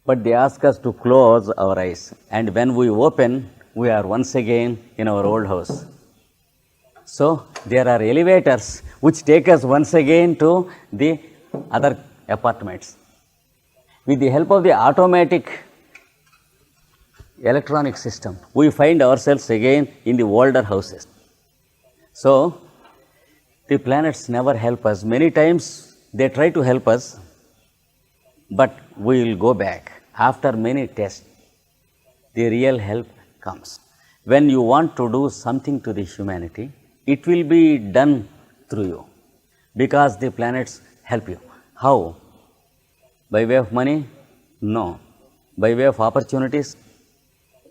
But they ask us to close our eyes, and when we open, we are once again in our old house. So there are elevators which take us once again to the other apartments. With the help of the automatic electronic system, we find ourselves again in the older houses. So the planets never help us. Many times they try to help us, but we will go back. After many tests, the real help comes. When you want to do something to the humanity, it will be done through you, because the planets help you. How? By way of money? No. By way of opportunities?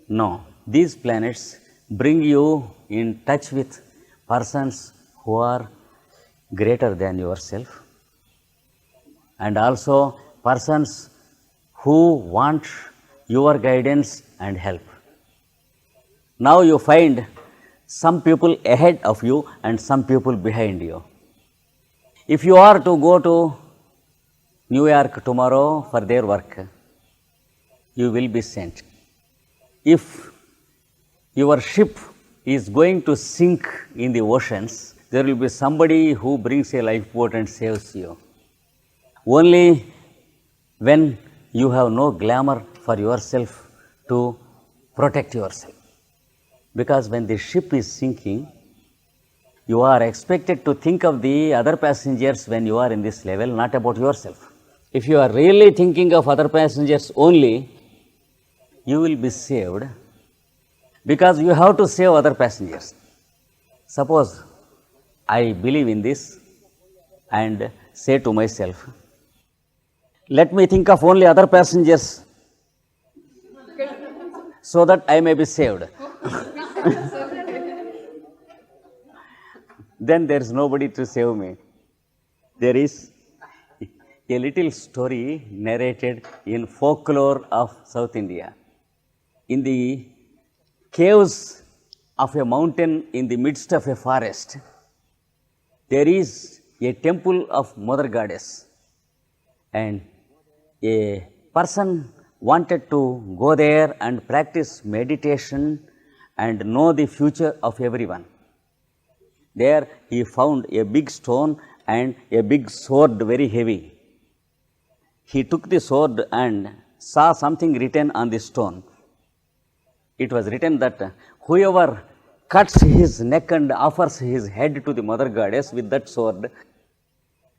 No. These planets bring you in touch with persons who are greater than yourself, and also persons who want your guidance and help. Now you find some people ahead of you and some people behind you. If you are to go to New York tomorrow for their work, you will be sent. If your ship is going to sink in the oceans, there will be somebody who brings a lifeboat and saves you. Only when you have no glamour for yourself to protect yourself. Because when the ship is sinking, you are expected to think of the other passengers when you are in this level, not about yourself. If you are really thinking of other passengers only, you will be saved, because you have to save other passengers. Suppose I believe in this and say to myself, let me think of only other passengers so that I may be saved. Then there is nobody to save me. There is a little story narrated in folklore of South India. In the caves of a mountain in the midst of a forest, there is a temple of Mother Goddess, and a person wanted to go there and practice meditation and know the future of everyone. There he found a big stone and a big sword, very heavy. He took the sword and saw something written on the stone. It was written that whoever cuts his neck and offers his head to the Mother Goddess with that sword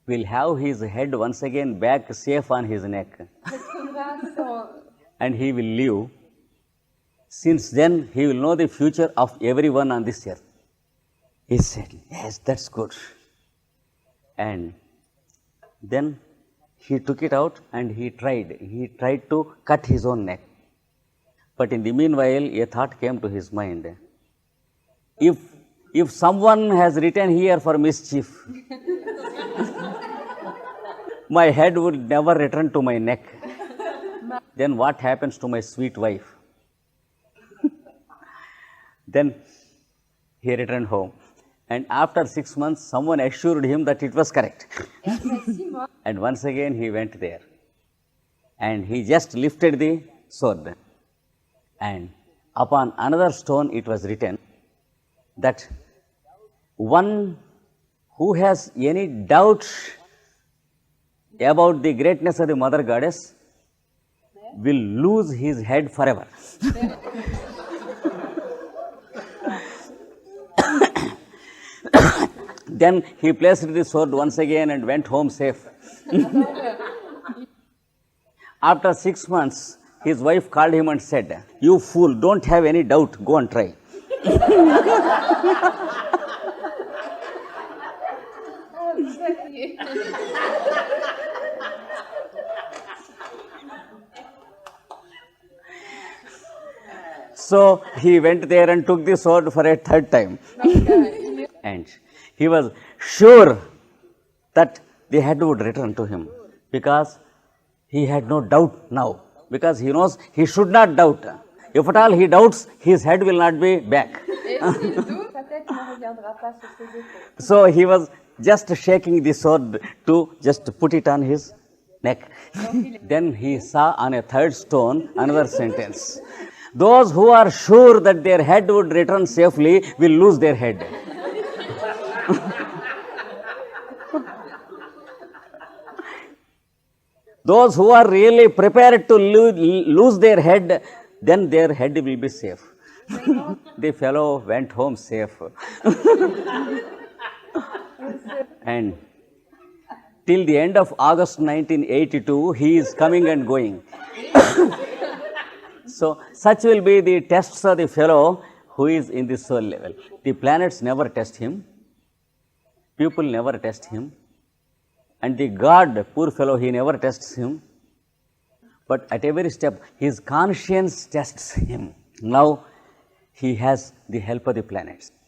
will have his head once again back safe on his neck. And he will live. Since then, he will know the future of everyone on this earth. He said, yes, that's good. And then he took it out and he tried to cut his own neck. But in the meanwhile, a thought came to his mind. If someone has written here for mischief, my head would never return to my neck. Then what happens to my sweet wife? Then he returned home. And after 6 months, someone assured him that it was correct. And once again he went there. And he just lifted the sword. And upon another stone it was written that one who has any doubt about the greatness of the Mother Goddess will lose his head forever. Then he placed the sword once again and went home safe. After 6 months, his wife called him and said, "You fool, don't have any doubt, go and try." So he went there and took the sword for a third time. And he was sure that the head would return to him, because he had no doubt now, because he knows he should not doubt. If at all he doubts, his head will not be back. So he was just shaking the sword to just put it on his neck. Then he saw on a third stone another sentence. Those who are sure that their head would return safely will lose their head. Those who are really prepared to lose their head, then their head will be safe. The fellow went home safe. And till the end of August 1982, he is coming and going. So, such will be the tests of the fellow who is in the soul level. The planets never test him, people never test him, and the God, poor fellow, he never tests him. But at every step, his conscience tests him. Now, he has the help of the planets.